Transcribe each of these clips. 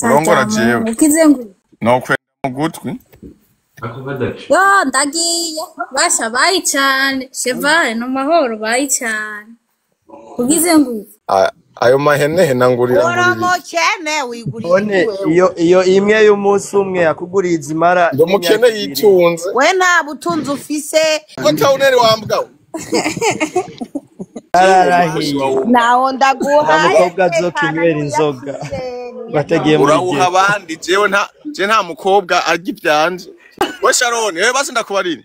urongora jewe ukize ngo nokwenda mu gutwi yo ndagiye basha bayi cyane cheval no mahoro bayi cyane ukize ngo ayo mahene nangurira uramukene wigurira One iyo imwe y'umunsi umwe yakuguriye izimara ndo mukene yitunze we nta butunzi ufise ko tawuneri wambwa ararahiye naho ndaguhaye umukobwa azokinywera inzoga bategiye muri urawuha abandi jewe nta mukobwa arya ivyanje we Sharon wewe basi ndakubarire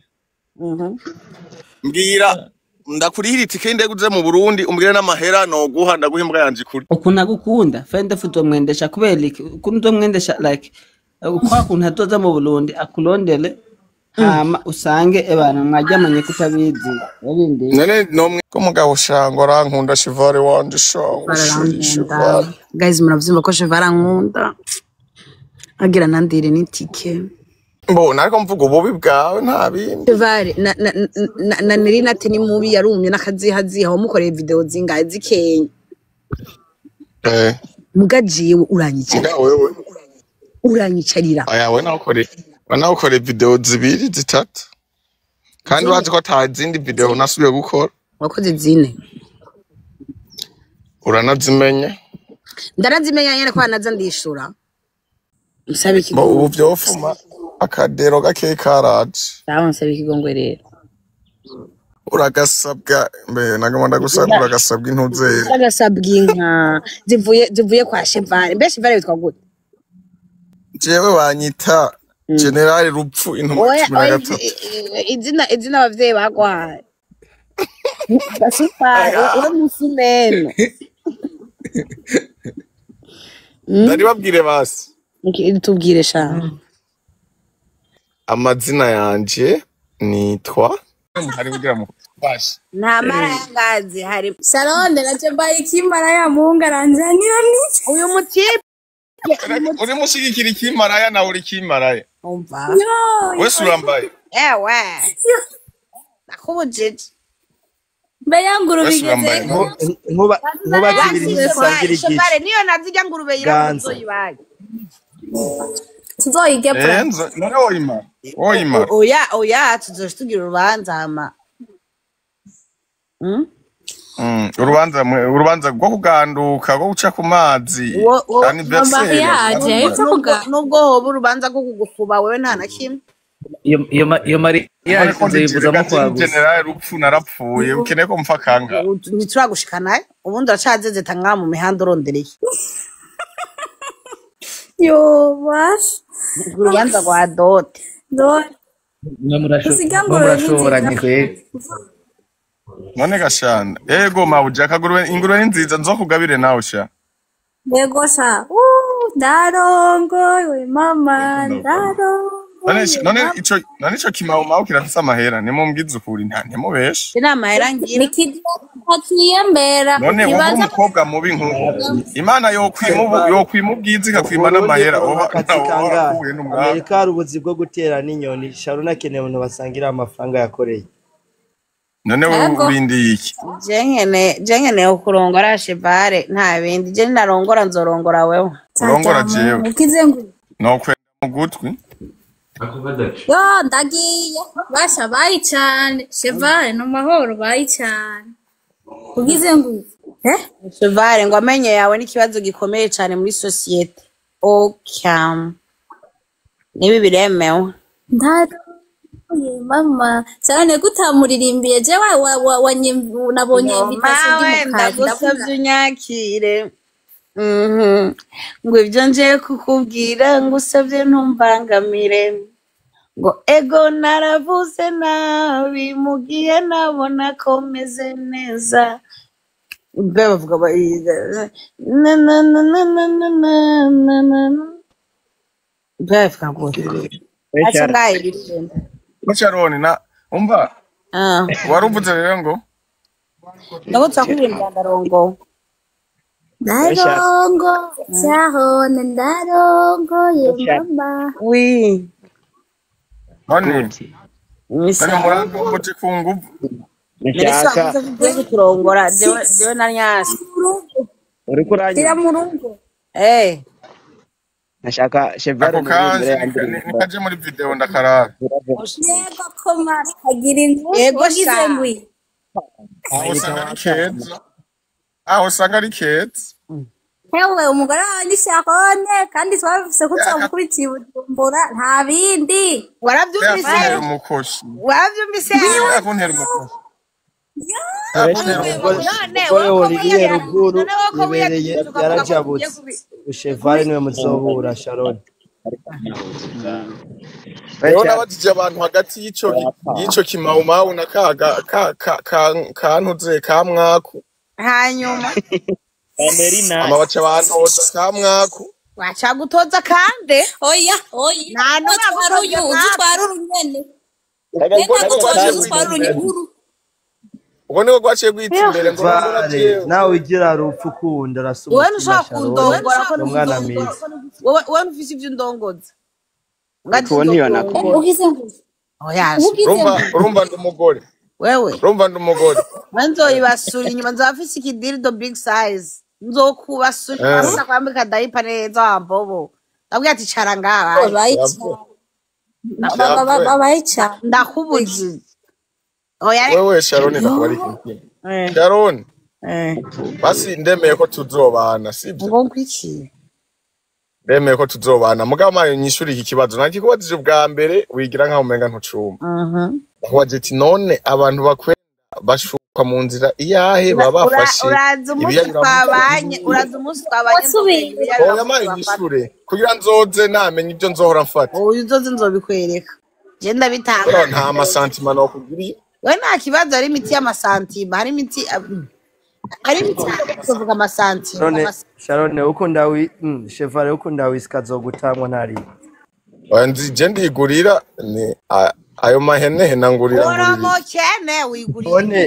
mbwira ndakurihira itike y'indege uze mu Burundi umbwire n'amahera noguha ndaguha imbwa yanje kuri ukuntu agukunda fende futo mwendesha kubera iki ukuntu mwendesha like kwa kuntu hatoza mu Burundi akurondele hama usange ebana mwajyamanye kutabizi yarinde none nomwe ko mugabo shango rankunda Cheval wanje shango Cheval guys muravyumva ko Cheval ankunda agira nandire n'itike mbona ariko mvuga ububi bwawe nta bindi Cheval na Nerina ati ni mubi yarumye n'akazihaziha wamukoreye video zingahe zikenya mugajiwe uranyicara wewe uranyicarira aya we nawukore video zibiri zitatu kandi wazi ko ata zindi video nasubiye gukora wakoze zine uranazimenye ndarazimenya nyene kwa naza ndishura musabe ubu ikigongo vyofuma akadero gake karaje sawa musabe ikigongo rero uragasabwa mbe nagamanda gusabwa uragasabwa intuzera agasabwa inka zivuye kwa Cheval mbe Cheval bitwa gute jewe banyita General Rupfu intumwa 13 izina abavyeyi bagwaye gasupari we musimeno ndari babwire basi tubwire sha amazina yanje nitwa hari kugira mu bashi nta mara yangazi hari Sharon naje bayi kimara ya munga ranzanira niki uyu mutipe uri mushigikira ikimaraya na uri kimaraya umva wese urambaye ewe nakubujije bayanguru bigeze nkuba kibiri nisangira igiki Cheval niyo nazijya ngurube yirazo yibaye tuzoyige bro enzo none oyima oya tuzoshtugira urubanza hama urubanza rwo kuganduka rwo guca ku mazi anniversaire nubwo hoba urubanza rwo kugufuba wewe nta na kimwe iyo Maria nzibuzamo kwaguza General Rupfu narapfuye ukeneye ko mfa kanga ntituragushikana ubundi uracazezeta nka mu mihanda urondereye yo bash urubanza rwa dote murashobora kweli none gashana ego mawuja ingurube ni nziza nzokugabire nawe sha yego sha ndarongoye mama ndarongoye none ico kimao kirafise amahera nimumbwiza ukuri nta ntimubeshe ina mahera ngira nikidiyembera none wowe umukobwa mubi nk'ubu Imana yokwimubwiza ikakwima n'amahera akazikangaye Amerika hari ubuzi bwo gutera n'inyoni Sharon akeneye abantu basangira amafaranga yakoreye none ubindi iki jengene ukurongora Cheval nta bindi je narongora nzorongora wewe urongora jewe ukize ngo nokwenda mu gutwi yo ndagiye basha bayi cyane Cheval no mahoro bayi cyane ukize ngo Cheval ngo amenye yawe n'ikibazo gikomeye cyane muri societe okam nibi biremewe mama cyane gutamuririmbiye je nabonye invitation ndagusabye unyakire ngo ibyo nje kukubwira ngusabye ntumbangamire ngo ego naravuze nabi mugihe nabona ko meze neza bavuga na na na na na na na na bavuga ngo asangaye birenda Sharon na umva waruvuze rero ngo ndagutsa kuririmba ndarongo Sharon ndarongoye mama oui none murango muti kunguvu nishaka kurongora jewe na nyasi uri kuranya tira mu rugo nashaka Chevalier ako kansi nikaje muri video ndakarara yego koma kagira ingufu Yego wagize sha. ngwi aho usanga ari keza hewe umugore wawe ni Sharon kandi twabifise ko twamukubitiye Bujumbura nta bindi Waravyumvise? yakuntera umukoshi Waravyumvise? yakuntera umukoshi None Wowe wowe Olivier Ruguru none wowe ko yibereye yarajabutse Chevalier niwe muzohura Sharon rero nabajije abantu hagati y'ico kimaumawu na kantuze ka mwaku hanyuma ama baca bantoza ka mwaku wacha gutoza kande oya nta n'uyu uzitwara urunyene ubwo niko gwaciye gwita imbere ngo Vale nawe ugira rupfu ukunda rasuma wowe ntushaka kundongora ko umwana mwiza wowe ntufise ivyo undongoza Kuba ntiyonako. ugize ngwi oyaje urumva ndumugore wewe nzoyibasura inyuma nzabafise ikidirido big size nzokubasura asa kwambika daipa neza wambobo ndabwira ati cara ngaha babayica ndakubujije wewe Sharon ndakubari kintu Sharon basi ndemeye ko tuzobana sibyo ngo nkwiki ndemeye ko tuzobana mugabo mayo nyishuri iki kibazo nakikubajije ubwa mbere wigira nkaho umenga ntucumba waje ati none abantu bakwenda bashuka mu nzira iyahe baba bafashe uraza umunsi twabanye oya mayo nyishure kugira nzoze namenye ibyo nzohora mfata uyu nzoze nzobikwereka je ndabitanga nta amasantima no kugiriye we nta kibazo ari imiti y'amasantima hari imiti kuvuga amasantima Sharon ukunda Chevalier ukunda wisika zogutangwa ntari je ndigurira ni ayo mahene nangurira uramukene wigurira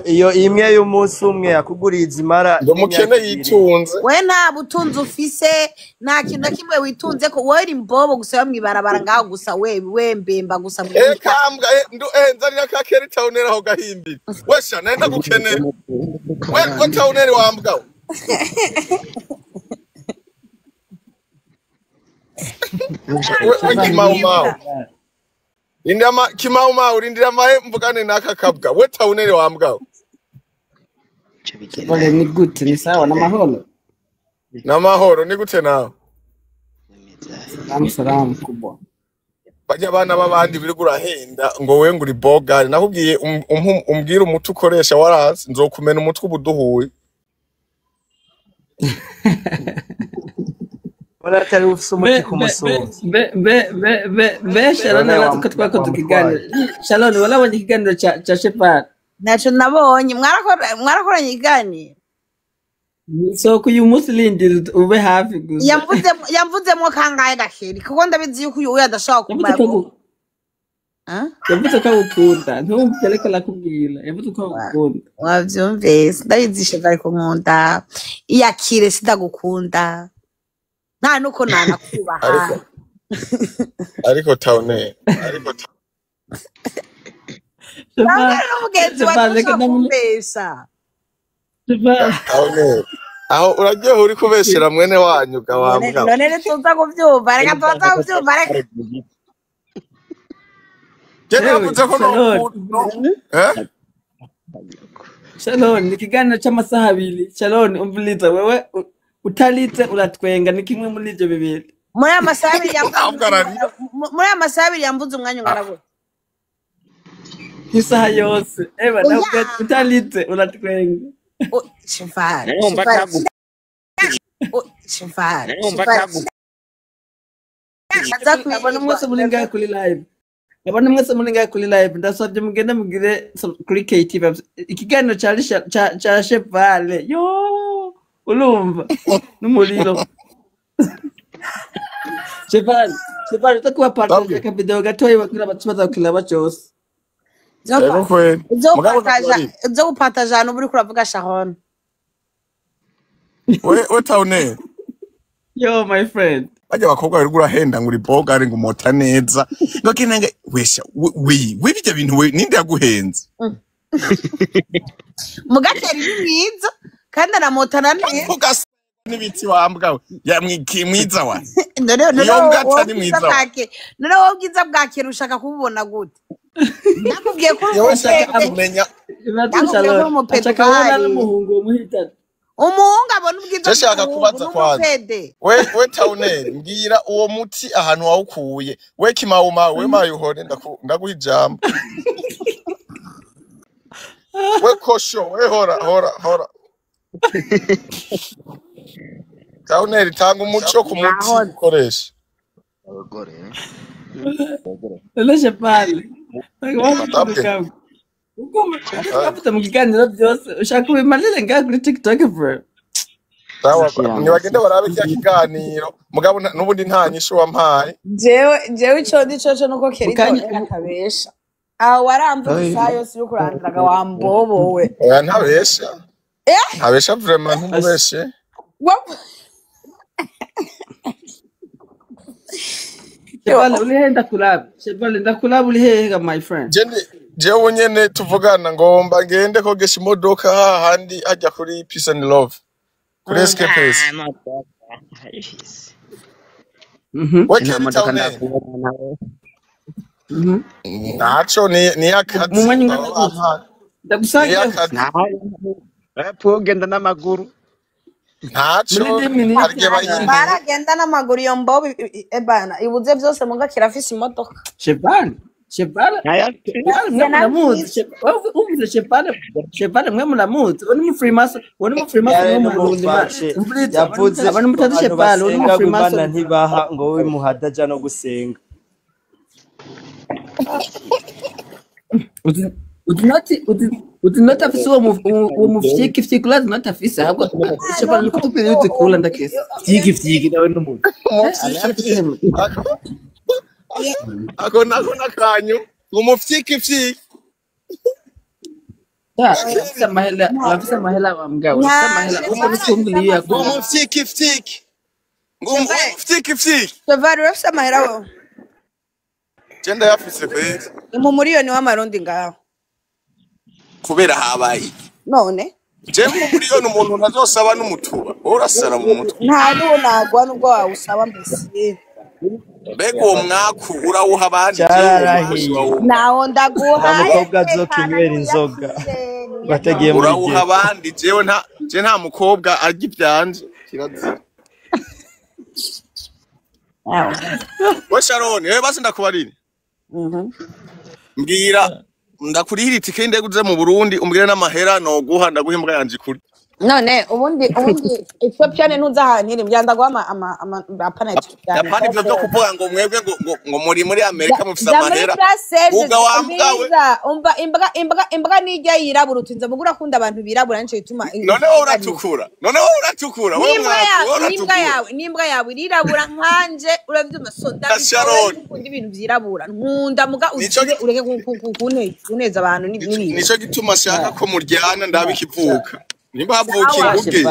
iyo imwe y'umunsi umwe yakuguriye izimara ndumukene yitunze we nta butunzi ufise nta kintu na kimwe witunze ko wowe uri imbobo gusa bamwibarabara ngaho gusa we mbemba gusa kambwa nzarira ka keri taunera ho gahimbira wesha nenda gukenera we tauneri wambwa we kimaumawu indama kimaumawu rindira maye mvugane naka kabwa we tauneri wambwa Ole ni gute ni sawa na mahoro ni gute nawe salamu kubwa bajya abana b'abandi biri gurahenda ngo we nguri bogari nakubwiye umbwira umuti ukoresha warazi nzokumena umutwe ubuduhuye wala tari ufise umuti kumusonga Sharon natwe twakoze ikiganiro Sharon walabonye ikiganiro cha Shepard naco nabonye mwarakoranye ikiganiro so kuyu muslindi ube hafi gusa yamvuzemo kangahe gasheri kuko ndabizi yuko uyu adashaka kumara yavuze ko ukunda ntumve reka nakubwira yavuze ko ukunda wavyumvise ndabizi Chevalier ko nkunda iyakire sidagukunda nta nuko nanakubaha ariko taune aho uragiye uri kubeshera mwene wanyu gawambwa none tuza kuvyumva reka tuza kuvyumva reka Sharon ni kiganiro c'amasaha abiri Sharon umviliza wewe utalitse uratwenga ni kimwe muri ivyo bibiri muri amasaha abiri yambuze umwanya ungana isaha yose eba nawe utalitse uratwenga abana mwese muri ngahe kuri live ndasabye mugende mugire kuri KTV ikiganiro ca Chevalier yo urumva n'umuriro Chevalier utakuba partage ka video gatoyi bakira bakibaza kukiraba cyose uzo gupataja no buri kuravuga Sharon we taune yo my friend bajya bakobwa bari gurahenda nguri bogari ngumota neza ngo kinenge wesha we bijya bintu we ninde yaguhenze mugateri ni mwiza kandi aramotana neza n'ibiti wambwa ya mwiza wa none iyo mbwa ni mwiza none wowe ubwiza bwake ushaka kububona gute nakubwiye ko yewe shaka kumenya ashaka kubona n'umuhungu umuhitana umuhungu abona ubwiza shaka kubaza kwanza we Tauneri mbwira uwo muti ahantu wawukuye we Kimauma we Mayuhore ndaguha ijambo we Kosho we hora Tauneri tanga umuco ku muti ukoresha abagore Leje pale. Uko mu kiganiro byose ushaka kubimalira ngaho kuri TikTok bro. Sawa ntibagende barabe cya kiganiro mugabo nubundi nta nyishu wampaye jewe ico ndico nuko Kerito akabesha aho waramva isayo si ukurandiraga wambobowe ntabesha ntabesha vraiment ntubeshe Shebale ulihe ndakulab ulihe my friend jewe nyene tuvugana ngomba ngende kogesha imodoka hahandi hajya kuri Peace and Love kuri SKPS nacho ni akazi mu mwanya ndagusanga Pogenda n'amaguru nacho baragenda n'amaguru iyo mbobo ebana ibuze byose muga kirafise imodoka Shebale Shebale mwe mulamuzi oni mu Freemason yavuze abantu mutazi Shebale oni mu Freemason ntibaha ngo we muhadaja no gusenga uti not afise uwo mufyiki kula not afise ahubwo Shebale niko tupiri uti kula ndakese fyiki nawe n'umuntu ako nakanyu umufyiki afise mahela wa mgao uko nisunguli yako umufyiki Shebale afise mahera wo genda yafise kwezi mu miliyoni w'amarundi ngaho kubera habaye none je mu miliyoni umuntu ntazosaba n'umutuba urasara mu mutwe nta nagwa nubwo wawusaba mbese Bego uwo mwaku urawuha abandi naho ndaguha umukobwa azokinywera inzoga bategiye muri urawuha abandi jewe nta mukobwa arya ibyanje kirazira we Sharon wewe basi ndakubarira mbwira ndakurihira itike ndege uze mu Burundi umbwire n'amahera no guha ndaguha imbwa yanje kuri none ubundi Ethiopia ntuza ahantu byandagwa apana Japan ibyo byo kuvuga ngo mwebwe ngo muri Amerika mufise amahera uga wambwawe imbwa nijya yirabura utinze mugura kunda abantu birabura nico bituma none wowe uratukura wowe mwaku nimbwa yawe irirabura nkanje uravyuma sonda kundi ibintu vyirabura nkunda muga ureke kuneza abantu n'ibintu nico gituma shaka ko muryana ndabikivuka nimba havuka inguge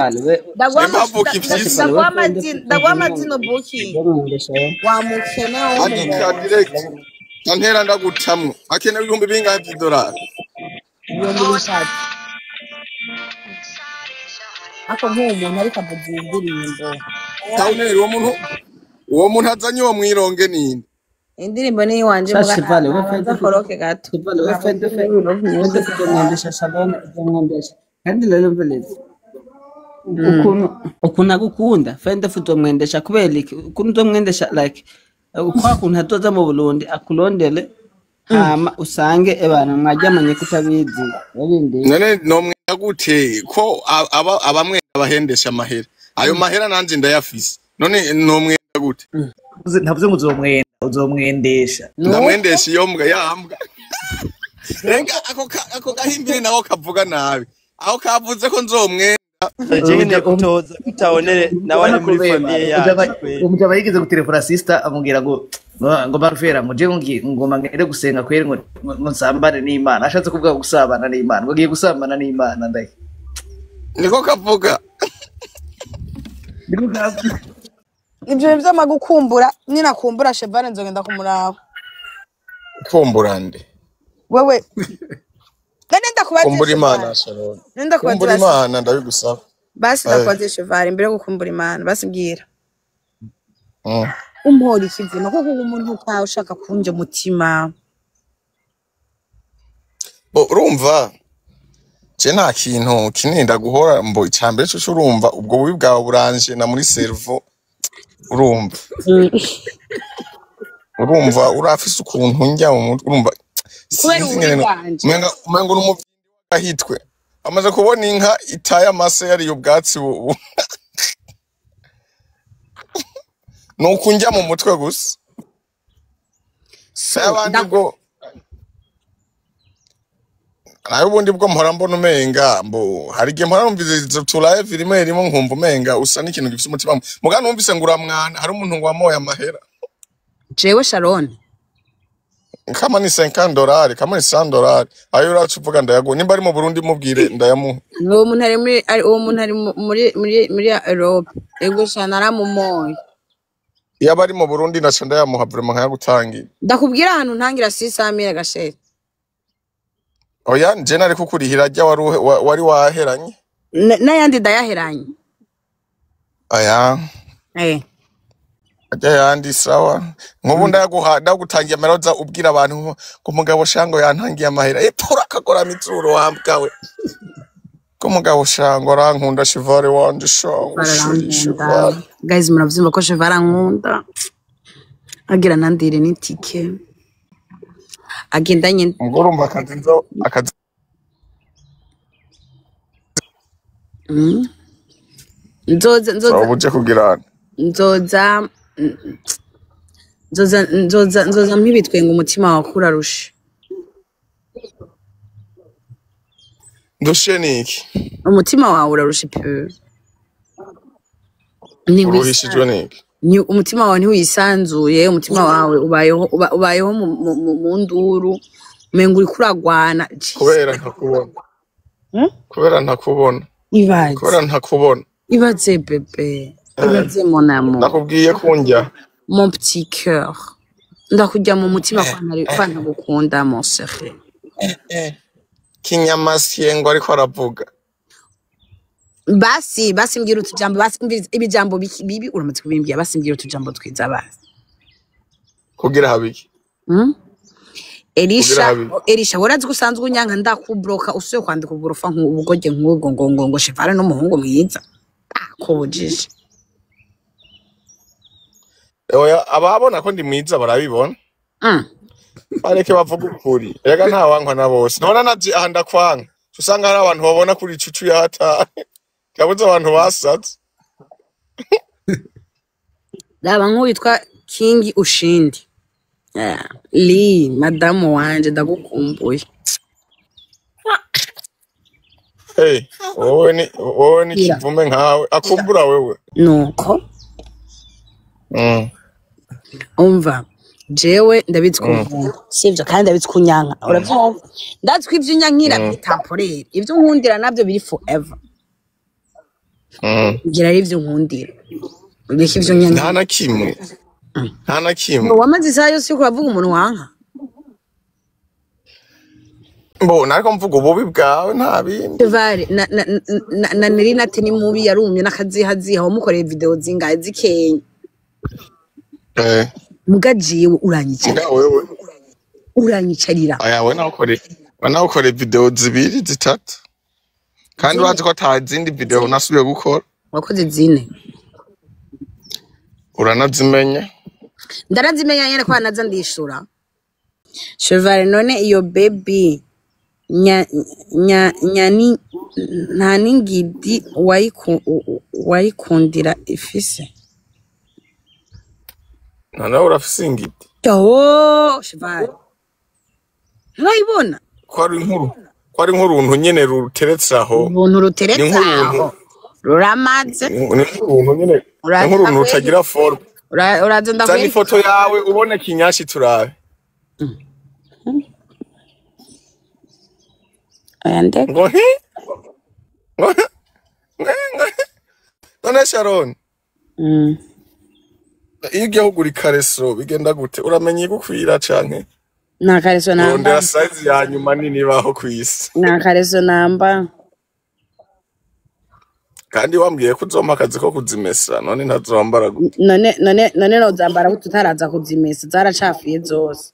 ndagwa amazino booking wa mukene adika direct antera ndagutamwe akene ibihumbi bingahe by'idolari ako nk'umuntu ariko amuzindirimbo Tauneri uwo muntu azanye uwo mwironge ninde indirimbo ni wanje Shebale koroke gato kandi lelo mvelezi ukuntu agukunda fende futhi omwendesha kubera ukuntu omwendesha like kwa kuntu atoza mu Burundi akulondele hama usange ebana mwajyamanye kutabizi none no mwenda gute ko abamwe abahendesha amahera ayo mahera nanje ndayafise none no mwenda gute ntavuze ngo uzomwendesha ndamwendesha iyo mbwa yambwa renga ako gahimbiri naho kavuga nabi aho kavuze ko nzomwenda jene kutoza Tauneri nawe muri famille yacu umujaba yigeze gutelefona sister amubwira ngo barufera ngo je ngoma ngere gusenga kwere ngo nsambane n'Imana ashatse kuvuga gusabana n'Imana ngo giye gusambana n'Imana ndaye niko kavuga ibyo by'amagukumbura ninakumbura Shebale nzogenda kumuraba kumbura nde wewe nenda kubaza kumbura Imana Sharon kumbura Imana ndabigusaba basi ndakoze cheval imbere yo gukumbura Imana basi mbwira Mm. umpora ikizima kuko umuntu utawe ushaka kunja umutima urumva je nta kintu kinini ndaguhora mbo icambere cyo urumva ubwo bubi bwawe buranje na muri servo urumva urumva urafise ukuntu njya mu mutwe urumva kubera ububi bwanje umengo n'umuvyi ahitwe amaze kubona inka itaye amase yari ubwatsi ubu nuko njya mu mutwe gusa abandi bwo nayo ubundi bwo mpora mbona umenga mbo hari igihe mpora numvise turive rimwe nkumva umenga usa n'ikintu gifite umutima muga numvise ngo uramwana hari umuntu ngo wamoye amahera jewe Sharon kama ni $50 kama ni $100 ayo uracu uvuga ndayago nimba ari mu Burundi mubwire ndayamuha uwo muntu ari muri Europe ego cyane aramumoye yaba ari mu Burundi naca ndayamuha vraiment nkayagutangira ndakubwira ahantu ntangira 600 gasheri oya nje nari kukurihira rya wari waheranye n'ayandi ndayaheranye aya ajya yandi sawa nkubu ndagutangiye amaroza ubwira abantu ngo umugabo shango yantangiye amahera pora akagora mitsuro wambwawe ko umugabo shango arankunda chevale wanje shango chevale guys muravyumva ko chevale ankunda agira nandire n'itike agendanye ngorumva akazi nzoza ubuje kugirana nzoza mpibitwenga umutima wawe kurarusha ndushe niki umutima wawe urarusha pe uruhishijwe niki ni umutima wawe ntiwisanzuye umutima wawe ubayeho mu nduru umenga uri kuragwana kubera ntakubona ibaze bebe ibaze mon amour nakubwiye kunjya mon petit cœur ndakujya mu mutima kwana gukunda mon chéri kinyamasye ngo ariko aravuga basi mbwira utujambo basi ibijambo bibi uramaze kubimbwira basi mbwira utujambo twiza basi kugira habiki Elisha warazi gusanzwe unyanka ndakubroka usuye kwandika uburofa nk'ubugoge nk'ubwo ngo Chevale n'umuhungu mwiza akobujije oya ababona ko ndi mwiza barabibona bareke bavuga ukuri ega nta wankwa na bose none nazi ahanda kwanga usanga hari abantu babona kuri cucu yata yabuze abantu basatse daba nk'uwitwa King Ushindi Li madamu wanje ndagukumbuye wowe ni kivume nkawe akumbura wewe nuko umva jewe ndabitse kumva sivyo kandi ndabitse kunyanka uravyumva ndatswe ivyo unyankira bitamporere ivyo nkundira navyo biri forever ngira ari ivyo nkundira ureke ivyo unyankira nta na kimwe wamaze isaha yose yuko uravuga umuntu wanka mbona ariko mvuga ububi bwawe nta bindi Chevale na Nerina ati ni mubi yarumye n'akazihaziha wamukoreye video zingahe zikenya mugajiwe uranyicarira aya we nawukore video zibiri zitatu kandi urazi ko ata zindi video nasubiye gukora wakoze zine uranazimenya ndarazimenya nyene ko naza ndishura Chevale none iyo baby nyani nta ningidi wayikundira ifise none urafise ingidi Chevale nturayibona ko ari nk'uruntu nyene ruteretse aho ubuntu ruteretse aho ruramaze ni nk'uruntu rutagira forme uraza ndakwereka ifoto yawe ubone kinyashi turabe ayande ngo none Sharon iyo ugiye kugura ikareso bigenda gute uramenya igukwira canke nta kareso namba urondera size ya nyuma nini baho kwisi nta kareso namba kandi wambwiye ko uzompa akazi ko kuzimesa none ntazambara gute none nozambara gute utaraza kuzimesa zaracafuye zose.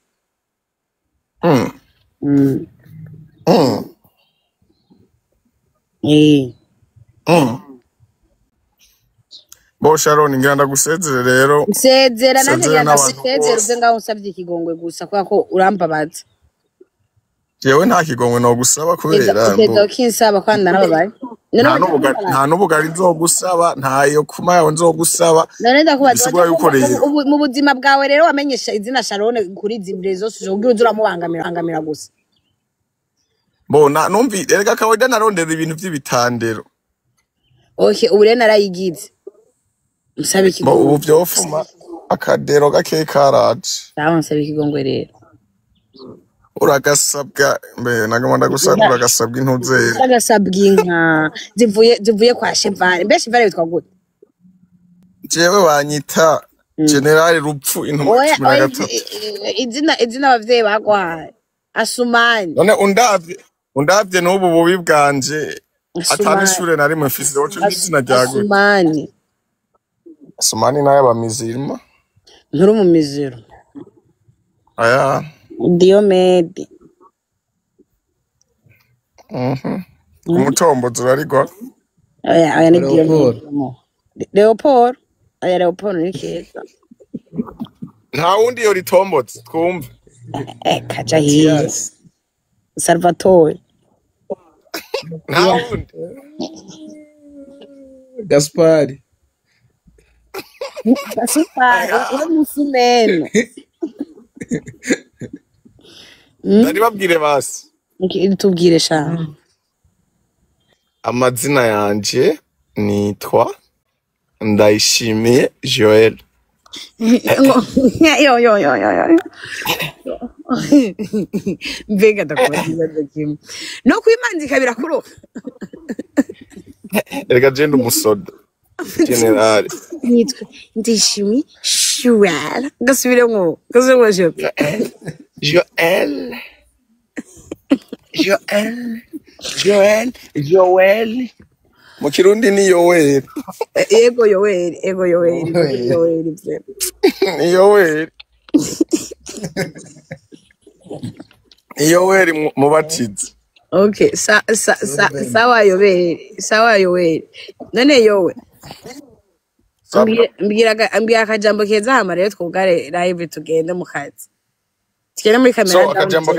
Bo Sharon ngira ndagusezere rero. Nsezera nanjye ngira ndagusezere uze ngaho usabye ikigongwe gusa kubera ko urambabaza. Yewe nta kigongwe no gusaba kubera ngo kinsaba kandi narababaye. Nta n'ubugari nzogusaba ntayo kuma yawe nzogusaba. None ndakubaza mu buzima bwawe rero wamenyesha izina Sharon kuri zimbre zose ugira uzuramubangamira gusa. Bona numvi erega kawaida narondera ibintu by'ibitandero. Okay, ubu rero narayigize. Musabe ikigongwe. Ubu byofuma akadero gake karaje. Sawa nsabe ikigongwe rero. Uragasabwa mbe nagamanda gusabwa uragasabwa intuzere. Uragasabwa inka zivuye kwa Chevare. Mbe Chevare bitwa gute? Jewe banyita General Rupfu intumwa 13. Izina abavyeyi bagwaye. Asumani. None undavye n'ubu bubi bwanje atari ishure nari mufise wocu n'izina ryagwe. Asumani naye abamizirima. Nturi mu miziro. Aya. Diomede. Umutombozi urarigwa. Aya ni Diomede. Leopold. Aya Leopold ni keza. Nta wundi yo ritombozi twumve. Kaja hiye. Salvatore. Nta wundi. Gaspari. Gaspari Musimeno. Ndari babwire basi. Tubwire sha. Amazina yanje nitwa Ndayishimiye Joel. Yo. Mbega ndakubaza kimwe. No kwimanzika birakuro. Erega jenda umusoda. General. Nitwa Ndayishimiye Joel. Gasubiremo Joel. Mu Kirundi ni Yoel. Ego Yoel. Ni Yoel. Yoel mubatizi. Okay, sawa Yoel. None Yoel. Ambira akajambo keza hama rero twugare live tugende mu kazi. Tugende muri kamera. So akajambo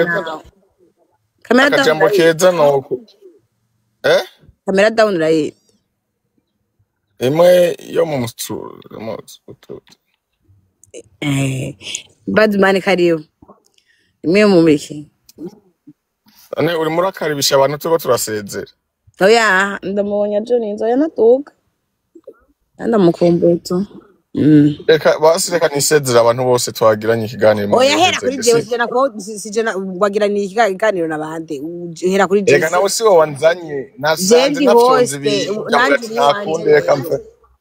keza nuko. Kamera down right. Imwe yo mu Badman kariyo. Imwe mu miki. Ane uri murakaribisha abantu tuko turasezera. Oya, ndamubonye John inzoya natuka. Ndamukumbuye tu. Reka nisezera abantu bose twagiranye ikiganiro. Oya hera kuri jewe sijena wagiranye ikiganiro nabande. Hera kuri jewe. Reka nawe si wo wanzanye nasanze nafyonze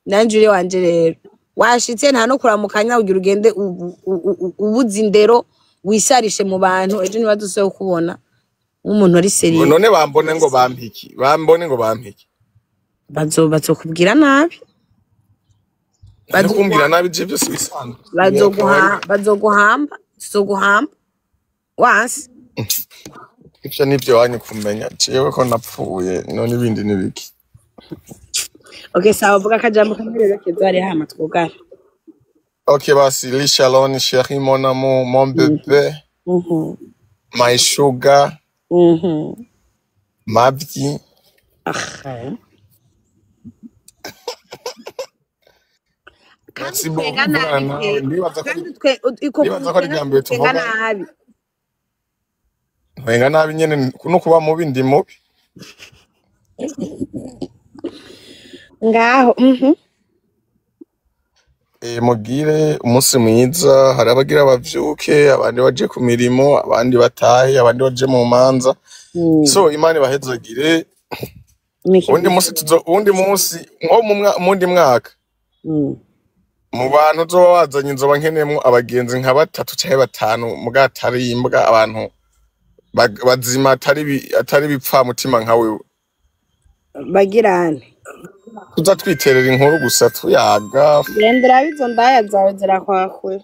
Nanjye wanje rero. Washitse nta no kuramukanya ugira ugende ubuzi indero wisarishe mu bantu ejo nibadusoye kubona umuntu ari seriye. None bambone ngo bampiki. Bazokubwira nabi. Bazokumbira nabi je byose bisanzwe. Bazoguhamba. Wasi. Ivyo nivyo wanyu kumenya. Jewe ko napfuye none ibindi nibiki. Okay, sawa vuga akajambo kamwe rero kezari hama twugara. Okay, basi li Sharon chérie mon amour, mon bébé. My sugar. Ma vie. Kasi bwana ndibaza ko ari jambo tuvuga. Wenga nabi nyene no kuba mubi ndi mubi. Ngaho mugire umunsi mwiza hari abagira bavyuke abandi baje ku mirimo abandi batahe abandi baje mu manza so imana bahezagire undi munsi nko mundi mwaka mu bantu zo wazanye inzoba nkenemwo abagenzi nka 3 cyangwa 5 mugatari imbwa abantu bazima atari bipfa mutima nka wewe bagirane tuza twiterera inkuru gusa tuyaga gendera bizo ndaya zawe zirakwakura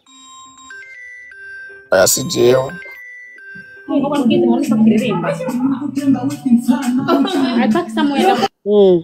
aya si jewe Mm.